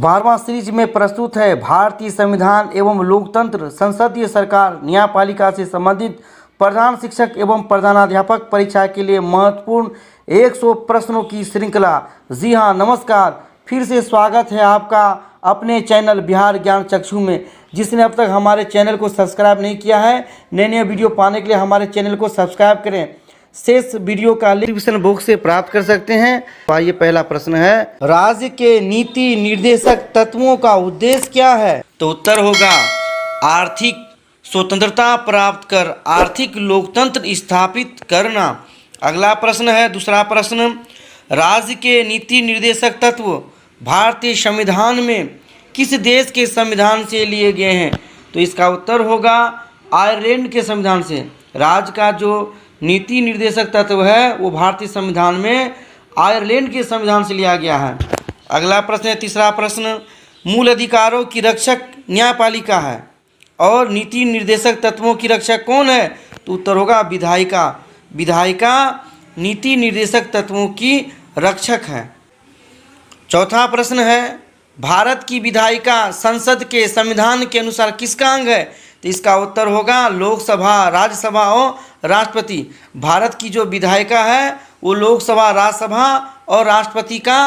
12वां series में प्रस्तुत है भारतीय संविधान एवं लोकतंत्र, संसदीय सरकार, न्यायपालिका से संबंधित प्रधान शिक्षक एवं प्रधानाध्यापक परीक्षा के लिए महत्वपूर्ण 100 प्रश्नों की श्रृंखला। जी हाँ, नमस्कार, फिर से स्वागत है आपका अपने चैनल बिहार ज्ञान चक्षु में। जिसने अब तक हमारे चैनल को सब्सक्राइब नहीं किया है, नए नए वीडियो पाने के लिए हमारे चैनल को सब्सक्राइब करें। शेष वीडियो का लिंक डिस्क्रिप्शन बॉक्स से प्राप्त कर सकते हैं। आइए, पहला प्रश्न है, राज्य के नीति निर्देशक तत्वों का उद्देश्य क्या है? तो उत्तर होगा आर्थिक स्वतंत्रता प्राप्त कर आर्थिक लोकतंत्र स्थापित करना। अगला प्रश्न है, दूसरा प्रश्न, राज्य के नीति निर्देशक तत्व भारतीय संविधान में किस देश के संविधान से लिए गए हैं? तो इसका उत्तर होगा आयरलैंड के संविधान से। राज्य का जो नीति निर्देशक तत्व है वो भारतीय संविधान में आयरलैंड के संविधान से लिया गया है। अगला प्रश्न है, तीसरा प्रश्न, मूल अधिकारों की रक्षक न्यायपालिका है और नीति निर्देशक तत्वों की रक्षक कौन है? तो उत्तर होगा विधायिका। विधायिका नीति निर्देशक तत्वों की रक्षक है। चौथा प्रश्न है, भारत की विधायिका संसद के संविधान के अनुसार किसका अंग है? तो इसका उत्तर होगा लोकसभा, राज्यसभा और राष्ट्रपति। भारत की जो विधायिका है वो लोकसभा, राज्यसभा और राष्ट्रपति का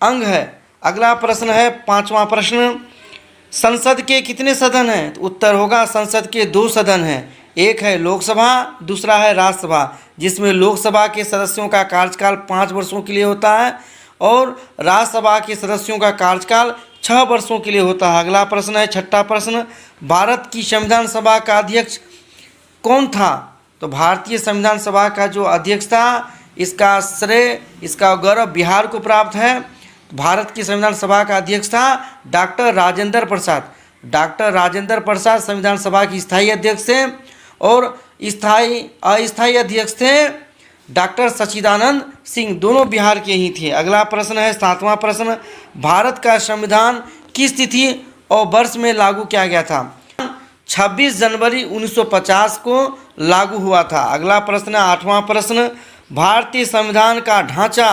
अंग है। अगला प्रश्न है, पांचवा प्रश्न, संसद के कितने सदन हैं? तो उत्तर होगा संसद के 2 सदन हैं, एक है लोकसभा, दूसरा है राज्यसभा, जिसमें लोकसभा के सदस्यों का कार्यकाल 5 वर्षों के लिए होता है और राज्यसभा के सदस्यों का कार्यकाल 6 वर्षों के लिए होता है। अगला प्रश्न है, छठा प्रश्न, भारत की संविधान सभा का अध्यक्ष कौन था? तो भारतीय संविधान सभा का जो अध्यक्ष था, इसका श्रेय, इसका गौरव बिहार को प्राप्त है। भारत की संविधान सभा का अध्यक्ष था डॉक्टर राजेंद्र प्रसाद। डॉक्टर राजेंद्र प्रसाद संविधान सभा की स्थायी अध्यक्ष थे और अस्थायी अध्यक्ष थे डॉक्टर सच्चिदानंद सिंह, दोनों बिहार के ही थे। अगला प्रश्न है, सातवां प्रश्न, भारत का संविधान किस तिथि और वर्ष में लागू किया गया था? 26 जनवरी 1950 को लागू हुआ था। अगला प्रश्न है, आठवां प्रश्न, भारतीय संविधान का ढांचा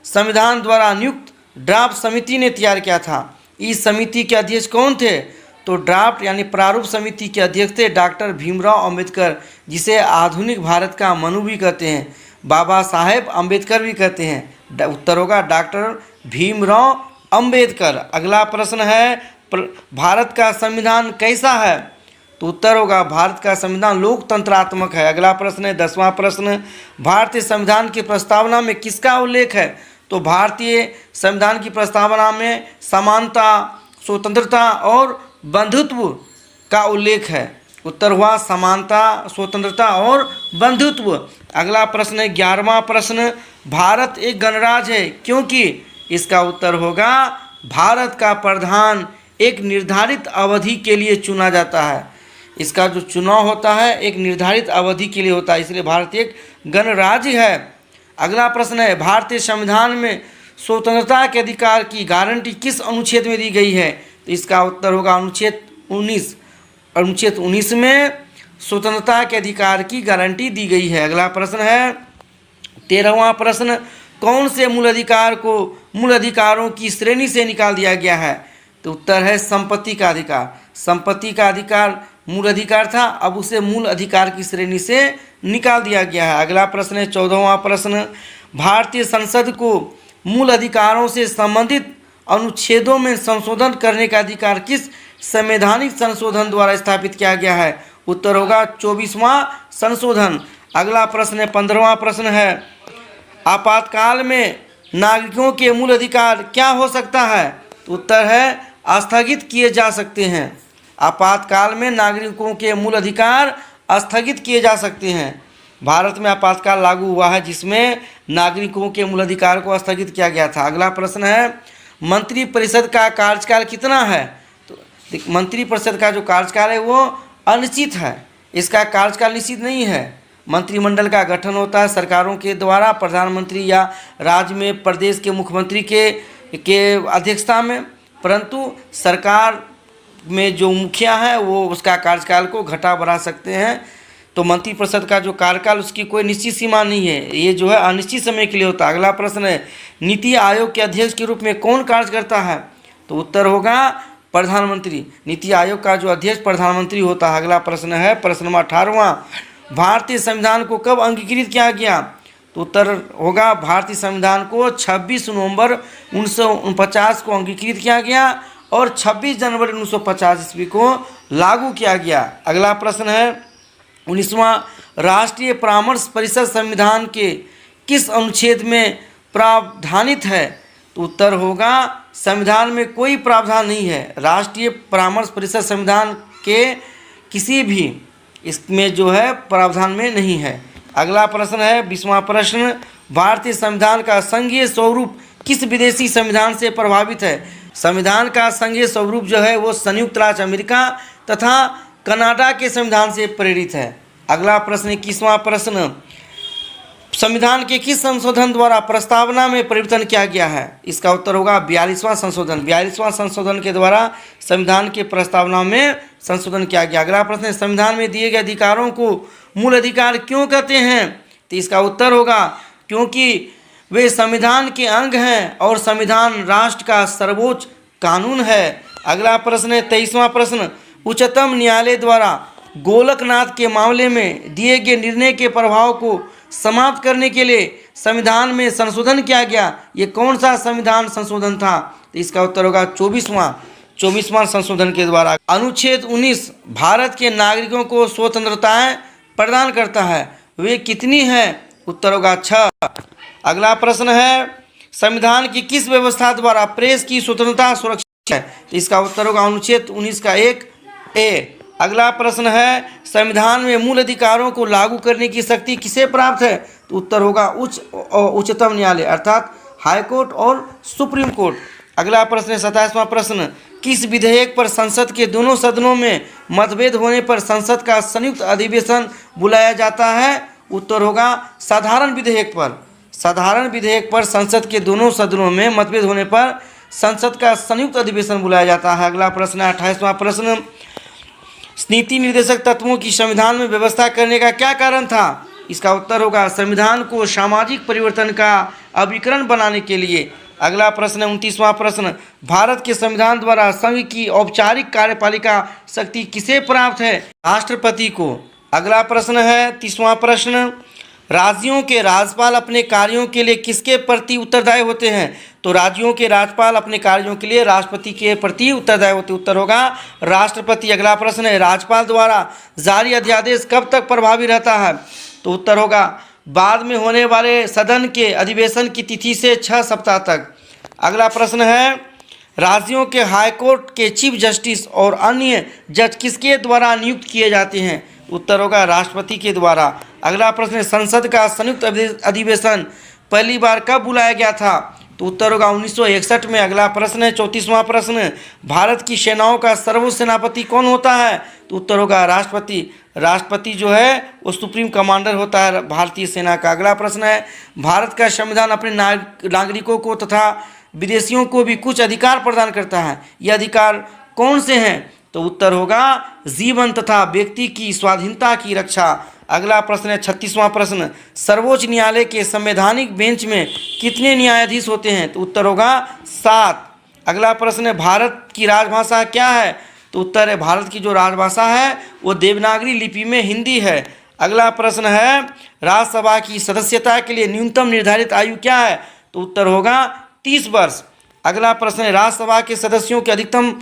संविधान द्वारा नियुक्त ड्राफ्ट समिति ने तैयार किया था। इस समिति के अध्यक्ष कौन थे? तो ड्राफ्ट यानी प्रारूप समिति के अध्यक्ष थे डॉक्टर भीमराव अंबेडकर, जिसे आधुनिक भारत का मनु भी कहते हैं, बाबा साहेब अंबेडकर भी कहते हैं। उत्तर होगा डॉक्टर भीमराव अंबेडकर। अगला प्रश्न है, भारत का संविधान कैसा है? तो उत्तर होगा भारत का संविधान लोकतंत्रात्मक है। अगला प्रश्न है, 10वां प्रश्न, भारतीय संविधान की प्रस्तावना में किसका उल्लेख है? तो भारतीय संविधान की प्रस्तावना में समानता, स्वतंत्रता और बंधुत्व का उल्लेख है। उत्तर हुआ समानता, स्वतंत्रता और बंधुत्व। अगला प्रश्न है, 11वां प्रश्न, भारत एक गणराज्य है क्योंकि? इसका उत्तर होगा भारत का प्रधान एक निर्धारित अवधि के लिए चुना जाता है। इसका जो चुनाव होता है एक निर्धारित अवधि के लिए होता है, इसलिए भारत एक गणराज्य है। अगला प्रश्न है, भारतीय संविधान में स्वतंत्रता के अधिकार की गारंटी किस अनुच्छेद में दी गई है? तो इसका उत्तर होगा अनुच्छेद 19। अनुच्छेद 19 में स्वतंत्रता के अधिकार की गारंटी दी गई है। अगला प्रश्न है, 13वां प्रश्न, कौन से मूल अधिकार को मूल अधिकारों की श्रेणी से निकाल दिया गया है? तो उत्तर है संपत्ति का अधिकार। संपत्ति का अधिकार मूल अधिकार था, अब उसे मूल अधिकार की श्रेणी से निकाल दिया गया है। अगला प्रश्न है, 14वां प्रश्न, भारतीय संसद को मूल अधिकारों से संबंधित अनुच्छेदों में संशोधन करने का अधिकार किस संवैधानिक संशोधन द्वारा स्थापित किया गया है? उत्तर होगा 24वां संशोधन। अगला प्रश्न है, 15वां प्रश्न है, आपातकाल में नागरिकों के मूल अधिकार क्या हो सकता है? तो उत्तर है स्थगित किए जा सकते हैं। आपातकाल में नागरिकों के मूल अधिकार स्थगित किए जा सकते हैं। भारत में आपातकाल लागू हुआ है जिसमें नागरिकों के मूल अधिकार को स्थगित किया गया था। अगला प्रश्न है, मंत्रिपरिषद का कार्यकाल कितना है? तो मंत्रिपरिषद का जो कार्यकाल है वो अनिश्चित है, इसका कार्यकाल निश्चित नहीं है। मंत्रिमंडल का गठन होता है सरकारों के द्वारा, प्रधानमंत्री या राज्य में प्रदेश के मुख्यमंत्री के अध्यक्षता में, परंतु सरकार में जो मुखिया है वो उसका कार्यकाल को घटा बढ़ा सकते हैं। तो मंत्रिपरिषद का जो कार्यकाल उसकी कोई निश्चित सीमा नहीं है, ये जो है अनिश्चित समय के लिए होता है। अगला प्रश्न है, नीति आयोग के अध्यक्ष के रूप में कौन कार्य करता है? तो उत्तर होगा प्रधानमंत्री। नीति आयोग का जो अध्यक्ष प्रधानमंत्री होता है। अगला प्रश्न है प्रश्न नंबर 18वां, भारतीय संविधान को कब अंगीकृत किया गया? तो उत्तर होगा भारतीय संविधान को 26 नवंबर 1949 को अंगीकृत किया गया और 26 जनवरी 1950 ईस्वी को लागू किया गया। अगला प्रश्न है 19वां, राष्ट्रीय परामर्श परिषद संविधान के किस अनुच्छेद में प्रावधानित है? तो उत्तर होगा संविधान में कोई प्रावधान नहीं है। राष्ट्रीय परामर्श परिषद संविधान के किसी भी इसमें जो है प्रावधान में नहीं है। अगला प्रश्न है 20वां प्रश्न, भारतीय संविधान का संघीय स्वरूप किस विदेशी संविधान से प्रभावित है? संविधान का संघीय स्वरूप जो है वो संयुक्त राज्य अमेरिका तथा कनाडा के संविधान से प्रेरित है। अगला प्रश्न 21वां प्रश्न, संविधान के किस संशोधन द्वारा प्रस्तावना में परिवर्तन किया गया है? इसका उत्तर होगा 42वां संशोधन। 42वां संशोधन के द्वारा संविधान के प्रस्तावना में संशोधन किया गया। अगला प्रश्न है संविधान में दिए गए अधिकारों को मूल अधिकार क्यों कहते हैं? तो इसका उत्तर होगा क्योंकि वे संविधान के अंग हैं और संविधान राष्ट्र का सर्वोच्च कानून है। अगला प्रश्न है 23वां प्रश्न, उच्चतम न्यायालय द्वारा गोलकनाथ के मामले में दिए गए निर्णय के प्रभाव को समाप्त करने के लिए संविधान में संशोधन किया गया। ये कौन सा संविधान संशोधन था? तो इसका उत्तर होगा 24वां संशोधन के द्वारा। अनुच्छेद 19 भारत के नागरिकों को स्वतंत्रताएं प्रदान करता है, वे कितनी हैं? उत्तर होगा 6। अगला प्रश्न है संविधान की किस व्यवस्था द्वारा प्रेस की स्वतंत्रता सुरक्षित है? तो इसका उत्तर होगा अनुच्छेद 19 का 1A। अगला प्रश्न है संविधान में मूल अधिकारों को लागू करने की शक्ति किसे प्राप्त है? तो उत्तर होगा उच्चतम न्यायालय अर्थात हाई कोर्ट और सुप्रीम कोर्ट। अगला प्रश्न है 27वां प्रश्न, किस विधेयक पर संसद के दोनों सदनों में मतभेद होने पर संसद का संयुक्त अधिवेशन बुलाया जाता है? उत्तर होगा साधारण विधेयक पर। साधारण विधेयक पर संसद के दोनों सदनों में मतभेद होने पर संसद का संयुक्त अधिवेशन बुलाया जाता है। अगला प्रश्न है 28वां प्रश्न, नीति निर्देशक तत्वों की संविधान में व्यवस्था करने का क्या कारण था? इसका उत्तर होगा संविधान को सामाजिक परिवर्तन का अभिकरण बनाने के लिए। अगला प्रश्न है 29वां प्रश्न, भारत के संविधान द्वारा संघ की औपचारिक कार्यपालिका शक्ति किसे प्राप्त है? राष्ट्रपति को। अगला प्रश्न है 30वां प्रश्न, राज्यों के राज्यपाल अपने कार्यों के लिए किसके प्रति उत्तरदायी होते हैं? तो राज्यों के राज्यपाल अपने कार्यों के लिए राष्ट्रपति के प्रति उत्तरदायी होते। उत्तर होगा राष्ट्रपति। अगला प्रश्न है राज्यपाल द्वारा जारी अध्यादेश कब तक प्रभावी रहता है? तो उत्तर होगा बाद में होने वाले सदन के अधिवेशन की तिथि से 6 सप्ताह तक। अगला प्रश्न है राज्यों के हाईकोर्ट के चीफ जस्टिस और अन्य जज किसके द्वारा नियुक्त किए जाते हैं? उत्तर होगा राष्ट्रपति के द्वारा। अगला प्रश्न है संसद का संयुक्त अधिवेशन पहली बार कब बुलाया गया था? तो उत्तर होगा 1961 में। अगला प्रश्न है 34वां प्रश्न, भारत की सेनाओं का सर्वोच्च सेनापति कौन होता है? तो उत्तर होगा राष्ट्रपति। राष्ट्रपति जो है वो सुप्रीम कमांडर होता है भारतीय सेना का। अगला प्रश्न है भारत का संविधान अपने नागरिकों को तथा विदेशियों को भी कुछ अधिकार प्रदान करता है, ये अधिकार कौन से हैं? तो उत्तर होगा जीवन तथा व्यक्ति की स्वाधीनता की रक्षा। अगला प्रश्न है 36वां प्रश्न, सर्वोच्च न्यायालय के संवैधानिक बेंच में कितने न्यायाधीश होते हैं? तो उत्तर होगा 7। अगला प्रश्न है भारत की राजभाषा क्या है? तो उत्तर है भारत की जो राजभाषा है वो देवनागरी लिपि में हिंदी है। अगला प्रश्न है राज्यसभा की सदस्यता के लिए न्यूनतम निर्धारित आयु क्या है? तो उत्तर होगा 30 वर्ष। अगला प्रश्न है राज्यसभा के सदस्यों की अधिकतम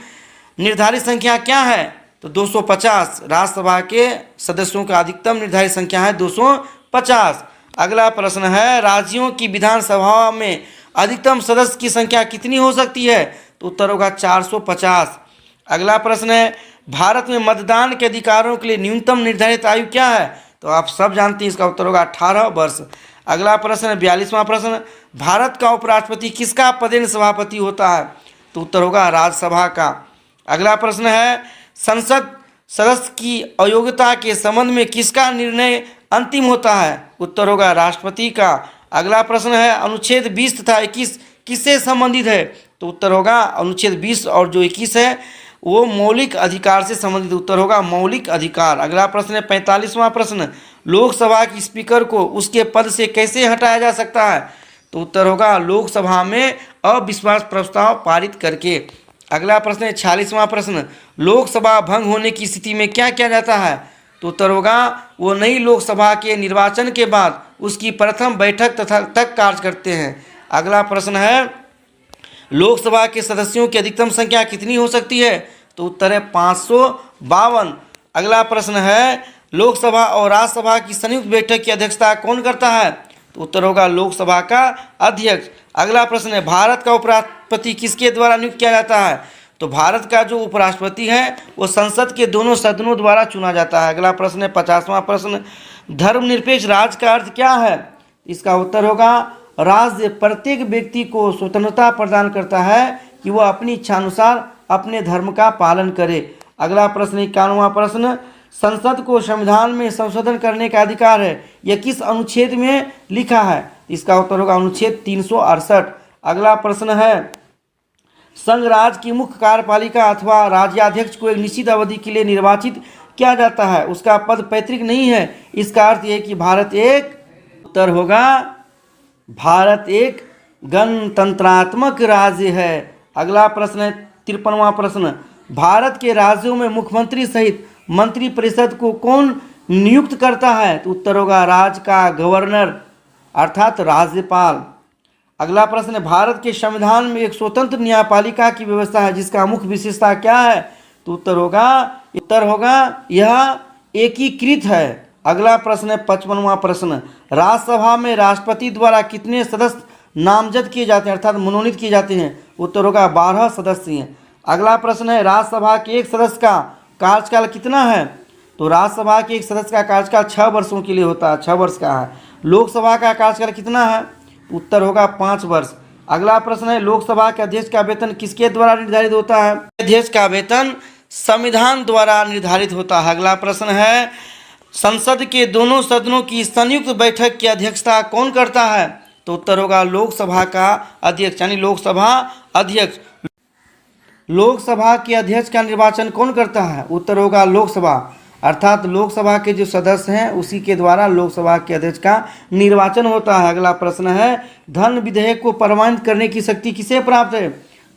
निर्धारित संख्या क्या है? तो 250। राज्यसभा के सदस्यों का अधिकतम निर्धारित संख्या है 250। अगला प्रश्न है राज्यों की विधानसभा में अधिकतम सदस्य की संख्या कितनी हो सकती है? तो उत्तर होगा 450। अगला प्रश्न है भारत में मतदान के अधिकारों के लिए न्यूनतम निर्धारित आयु क्या है? तो आप सब जानते हैं इसका उत्तर होगा 18 वर्ष। अगला प्रश्न है 42वां प्रश्न, भारत का उपराष्ट्रपति किसका पदेन सभापति होता है? तो उत्तर होगा राज्यसभा का। अगला प्रश्न है संसद सदस्य की अयोग्यता के संबंध में किसका निर्णय अंतिम होता है? उत्तर होगा राष्ट्रपति का। अगला प्रश्न है अनुच्छेद 20 तथा 21 किससे संबंधित है? तो उत्तर होगा अनुच्छेद 20 और जो 21 है वो मौलिक अधिकार से संबंधित। उत्तर होगा मौलिक अधिकार। अगला प्रश्न है 45वां प्रश्न, लोकसभा की स्पीकर को उसके पद से कैसे हटाया जा सकता है? तो उत्तर होगा लोकसभा में अविश्वास प्रस्ताव पारित करके। अगला प्रश्न है 46वां प्रश्न, लोकसभा भंग होने की स्थिति में क्या किया जाता है? तो उत्तर होगा वो नई लोकसभा के निर्वाचन के बाद उसकी प्रथम बैठक तक कार्य करते हैं। अगला प्रश्न है लोकसभा के सदस्यों की अधिकतम संख्या कितनी हो सकती है? तो उत्तर है 552। अगला प्रश्न है लोकसभा और राज्यसभा की संयुक्त बैठक की अध्यक्षता कौन करता है? तो उत्तर होगा लोकसभा का अध्यक्ष। अगला प्रश्न है भारत का उपराष्ट्रपति किसके द्वारा नियुक्त किया जाता है? तो भारत का जो उपराष्ट्रपति है वो संसद के दोनों सदनों द्वारा चुना जाता है। अगला प्रश्न है 50वां प्रश्न, धर्मनिरपेक्ष राज्य का अर्थ क्या है? इसका उत्तर होगा राज्य प्रत्येक व्यक्ति को स्वतंत्रता प्रदान करता है कि वह अपनी इच्छानुसार अपने धर्म का पालन करे। अगला प्रश्न 51वां प्रश्न, संसद को संविधान में संशोधन करने का अधिकार है, यह किस अनुच्छेद में लिखा है? इसका उत्तर होगा अनुच्छेद 368। अगला प्रश्न है संघ राज्य की मुख्य कार्यपालिका अथवा राज्याध्यक्ष को एक निश्चित अवधि के लिए निर्वाचित किया जाता है, उसका पद पैतृक नहीं है, इसका अर्थ यह कि भारत एक, उत्तर होगा भारत एक गणतंत्रात्मक राज्य है। अगला प्रश्न है 53वां प्रश्न, भारत के राज्यों में मुख्यमंत्री सहित मंत्रिपरिषद को कौन नियुक्त करता है? तो उत्तर होगा राज्य का गवर्नर अर्थात राज्यपाल। अगला प्रश्न है भारत के संविधान में एक स्वतंत्र न्यायपालिका की व्यवस्था है, जिसका मुख्य विशेषता क्या है? तो उत्तर होगा यह एकीकृत है। अगला प्रश्न है 55वां प्रश्न, राज्यसभा में राष्ट्रपति द्वारा कितने सदस्य नामजद किए जाते हैं अर्थात मनोनीत किए जाते हैं? उत्तर होगा 12 सदस्य। अगला प्रश्न है राज्यसभा के एक सदस्य का कार्यकाल कितना है? तो राज्यसभा के एक सदस्य का कार्यकाल 6 वर्षों के लिए होता है, 6 वर्ष का है। लोकसभा का कार्यकाल कितना है? उत्तर होगा 5 वर्ष। अगला प्रश्न है लोकसभा के अध्यक्ष का वेतन किसके द्वारा निर्धारित होता है? अध्यक्ष का वेतन संविधान द्वारा निर्धारित होता है। अगला प्रश्न है संसद के दोनों सदनों की संयुक्त बैठक की अध्यक्षता कौन करता है? तो उत्तर होगा लोकसभा का अध्यक्ष यानी लोकसभा अध्यक्ष। लोकसभा के अध्यक्ष का निर्वाचन कौन करता है? उत्तर होगा लोकसभा अर्थात लोकसभा के जो सदस्य हैं उसी के द्वारा लोकसभा के अध्यक्ष का निर्वाचन होता है। अगला प्रश्न है धन विधेयक को प्रमाणित करने की शक्ति किसे प्राप्त है?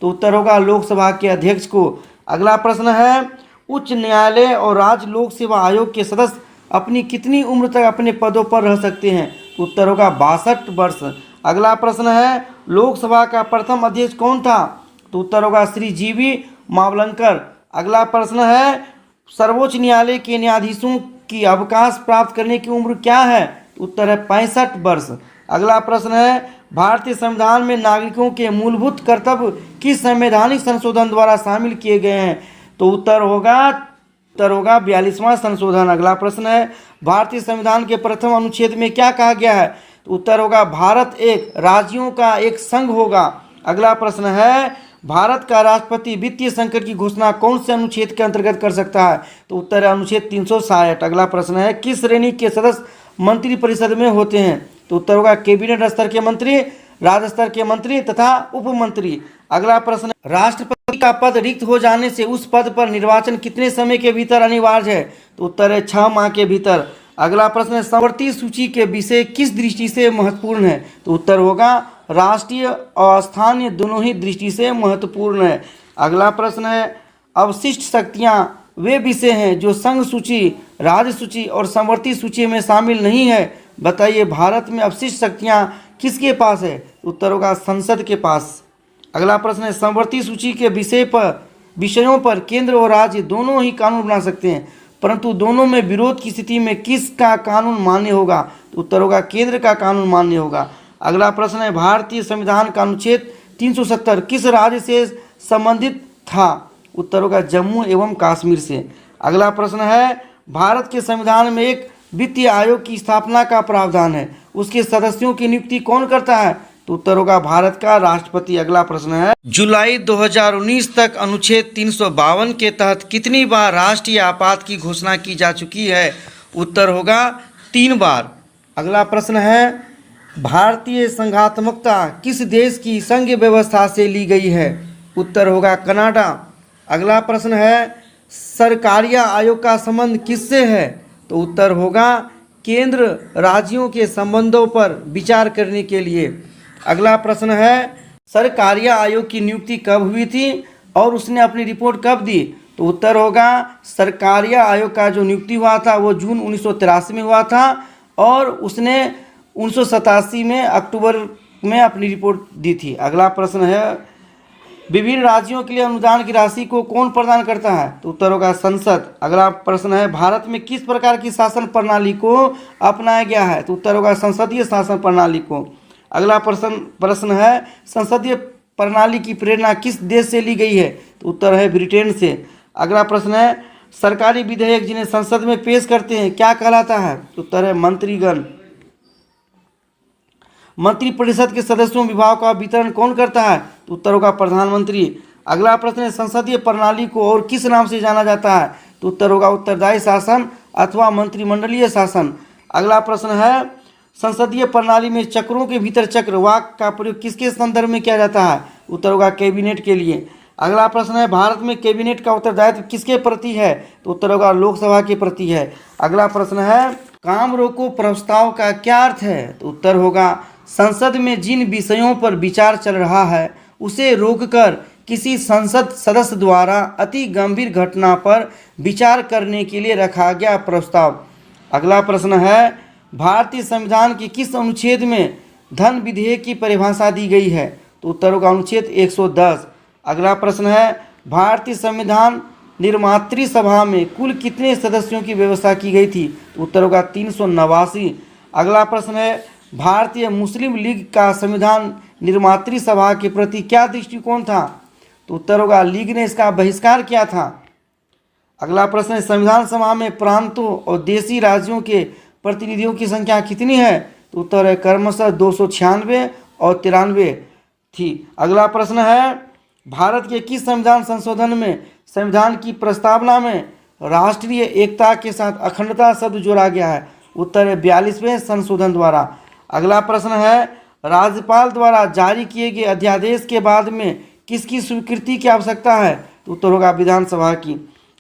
तो उत्तर होगा लोकसभा के अध्यक्ष को। अगला प्रश्न है उच्च न्यायालय और राज्य लोक सेवा आयोग के सदस्य अपनी कितनी उम्र तक अपने पदों पर रह सकते हैं? तो उत्तर होगा 62 वर्ष। अगला प्रश्न है लोकसभा का प्रथम अध्यक्ष कौन था? तो उत्तर होगा श्री जीवी मावलंकर। अगला प्रश्न है सर्वोच्च न्यायालय के न्यायाधीशों की अवकाश प्राप्त करने की उम्र क्या है? उत्तर है 65 वर्ष। अगला प्रश्न है भारतीय संविधान में नागरिकों के मूलभूत कर्तव्य किस संवैधानिक संशोधन द्वारा शामिल किए गए हैं? तो उत्तर होगा 42वां संशोधन। अगला प्रश्न है भारतीय संविधान के प्रथम अनुच्छेद में क्या कहा गया है? तो उत्तर होगा भारत एक राज्यों का एक संघ होगा। अगला प्रश्न है भारत का राष्ट्रपति वित्तीय संकट की घोषणा कौन से अनुच्छेद के अंतर्गत कर सकता है? तो उत्तर है अनुच्छेद 360। अगला प्रश्न है किस श्रेणी के सदस्य मंत्रिपरिषद में होते हैं? तो उत्तर होगा कैबिनेट स्तर के मंत्री, राज्य स्तर के मंत्री तथा उप मंत्री। अगला प्रश्न राष्ट्रपति का पद रिक्त हो जाने से उस पद पर निर्वाचन कितने समय के भीतर अनिवार्य है? तो उत्तर है 6 माह के भीतर। अगला प्रश्न है संवर्ती सूची के विषय किस दृष्टि से महत्वपूर्ण है? तो उत्तर होगा राष्ट्रीय और स्थानीय दोनों ही दृष्टि से महत्वपूर्ण है। अगला प्रश्न है अवशिष्ट शक्तियां वे विषय हैं जो संघ सूची, राज्य सूची और संवर्ती सूची में शामिल नहीं है। बताइए भारत में अवशिष्ट शक्तियां किसके पास है? उत्तर होगा संसद के पास। अगला प्रश्न है संवर्ती सूची के विषयों पर केंद्र और राज्य दोनों ही कानून बना सकते हैं, परंतु दोनों में विरोध की स्थिति में किसका कानून मान्य होगा? तो उत्तर होगा केंद्र का कानून मान्य होगा। अगला प्रश्न है भारतीय संविधान का अनुच्छेद 370 किस राज्य से संबंधित था? उत्तर होगा जम्मू एवं कश्मीर से। अगला प्रश्न है भारत के संविधान में एक वित्तीय आयोग की स्थापना का प्रावधान है, उसके सदस्यों की नियुक्ति कौन करता है? तो उत्तर होगा भारत का राष्ट्रपति। अगला प्रश्न है जुलाई 2019 तक अनुच्छेद 352 के तहत कितनी बार राष्ट्रीय आपात की घोषणा की जा चुकी है? उत्तर होगा 3 बार। अगला प्रश्न है भारतीय संघात्मकता किस देश की संघीय व्यवस्था से ली गई है? उत्तर होगा कनाडा। अगला प्रश्न है सरकारिया आयोग का संबंध किससे है? तो उत्तर होगा केंद्र राज्यों के संबंधों पर विचार करने के लिए। अगला प्रश्न है सरकारिया आयोग की नियुक्ति कब हुई थी? और उसने अपनी रिपोर्ट कब दी? तो उत्तर होगा सरकारिया आयोग का जो नियुक्ति हुआ था वो जून 1983 में हुआ था और उसने 1987 में अक्टूबर में अपनी रिपोर्ट दी थी। अगला प्रश्न है विभिन्न राज्यों के लिए अनुदान की राशि को कौन प्रदान करता है? तो उत्तर होगा संसद। अगला प्रश्न है भारत में किस प्रकार की शासन प्रणाली को अपनाया गया है? तो उत्तर होगा संसदीय शासन प्रणाली को। अगला प्रश्न है संसदीय प्रणाली की प्रेरणा किस देश से ली गई है? तो उत्तर है ब्रिटेन से। अगला प्रश्न है सरकारी विधेयक जिन्हें संसद में पेश करते हैं क्या कहलाता है? तो उत्तर है मंत्रीगण। मंत्रिपरिषद के सदस्यों विभाग का वितरण कौन करता है? तो उत्तर होगा प्रधानमंत्री। अगला प्रश्न है संसदीय प्रणाली को और किस नाम से जाना जाता है? तो उत्तर होगा उत्तरदायी शासन अथवा मंत्रिमंडलीय शासन। अगला प्रश्न है संसदीय प्रणाली में चक्रों के भीतर चक्र वाक्य का प्रयोग किसके संदर्भ में किया जाता है? उत्तर होगा कैबिनेट के लिए। अगला प्रश्न है भारत में कैबिनेट का उत्तरदायित्व किसके प्रति है? तो उत्तर होगा लोकसभा के प्रति है। अगला प्रश्न है काम रोको प्रस्ताव का क्या अर्थ है? तो उत्तर होगा संसद में जिन विषयों पर विचार चल रहा है उसे रोककर किसी संसद सदस्य द्वारा अति गंभीर घटना पर विचार करने के लिए रखा गया प्रस्ताव। अगला प्रश्न है भारतीय संविधान के किस अनुच्छेद में धन विधेयक की परिभाषा दी गई है? तो उत्तर होगा अनुच्छेद 110। अगला प्रश्न है भारतीय संविधान निर्मात्री सभा में कुल कितने सदस्यों की व्यवस्था की गई थी? तो उत्तर होगा 389। अगला प्रश्न है भारतीय मुस्लिम लीग का संविधान निर्मात्री सभा के प्रति क्या दृष्टिकोण था? तो उत्तर होगा लीग ने इसका बहिष्कार किया था। अगला प्रश्न है संविधान सभा में प्रांतों और देशी राज्यों के प्रतिनिधियों की संख्या कितनी है? तो उत्तर है क्रमशः 296 और 93 थी। अगला प्रश्न है भारत के किस संविधान संशोधन में संविधान की प्रस्तावना में राष्ट्रीय एकता के साथ अखंडता शब्द जोड़ा गया है? उत्तर है 42वें संशोधन द्वारा। अगला प्रश्न है राज्यपाल द्वारा जारी किए गए अध्यादेश के बाद में किसकी स्वीकृति की आवश्यकता है? तो उत्तर होगा विधानसभा की।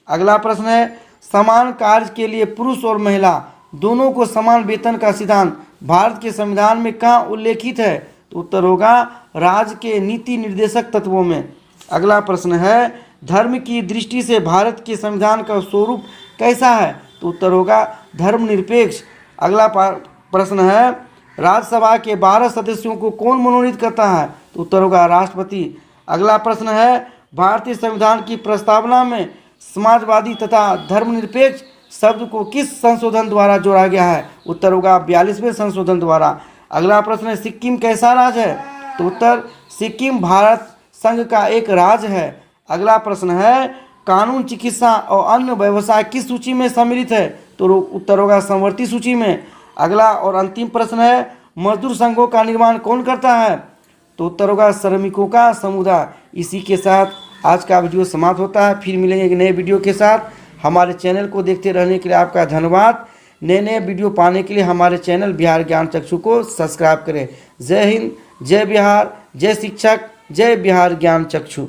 अगला प्रश्न है समान कार्य के लिए पुरुष और महिला दोनों को समान वेतन का सिद्धांत भारत के संविधान में कहाँ उल्लेखित है? तो उत्तर होगा राज्य के नीति निर्देशक तत्वों में। अगला प्रश्न है धर्म की दृष्टि से भारत के संविधान का स्वरूप कैसा है? तो उत्तर होगा धर्मनिरपेक्ष। अगला प्रश्न है राज्यसभा के 12 सदस्यों को कौन मनोनीत करता है? तो उत्तर होगा राष्ट्रपति। अगला प्रश्न है भारतीय संविधान की प्रस्तावना में समाजवादी तथा धर्मनिरपेक्ष शब्द को किस संशोधन द्वारा जोड़ा गया है? उत्तर होगा 42वें संशोधन द्वारा। अगला प्रश्न है सिक्किम कैसा राज्य है? तो उत्तर सिक्किम भारत संघ का एक राज्य है। अगला प्रश्न है कानून चिकित्सा और अन्य व्यवसाय किस सूची में सम्मिलित है? तो उत्तर होगा समवर्ती सूची में। अगला और अंतिम प्रश्न है मजदूर संघों का निर्माण कौन करता है? तो उत्तर होगा श्रमिकों का समुदाय। इसी के साथ आज का वीडियो समाप्त होता है। फिर मिलेंगे एक नए वीडियो के साथ। हमारे चैनल को देखते रहने के लिए आपका धन्यवाद। नए नए वीडियो पाने के लिए हमारे चैनल बिहार ज्ञान चक्षु को सब्सक्राइब करें। जय हिंद, जय बिहार, जय शिक्षक, जय बिहार ज्ञान चक्षु।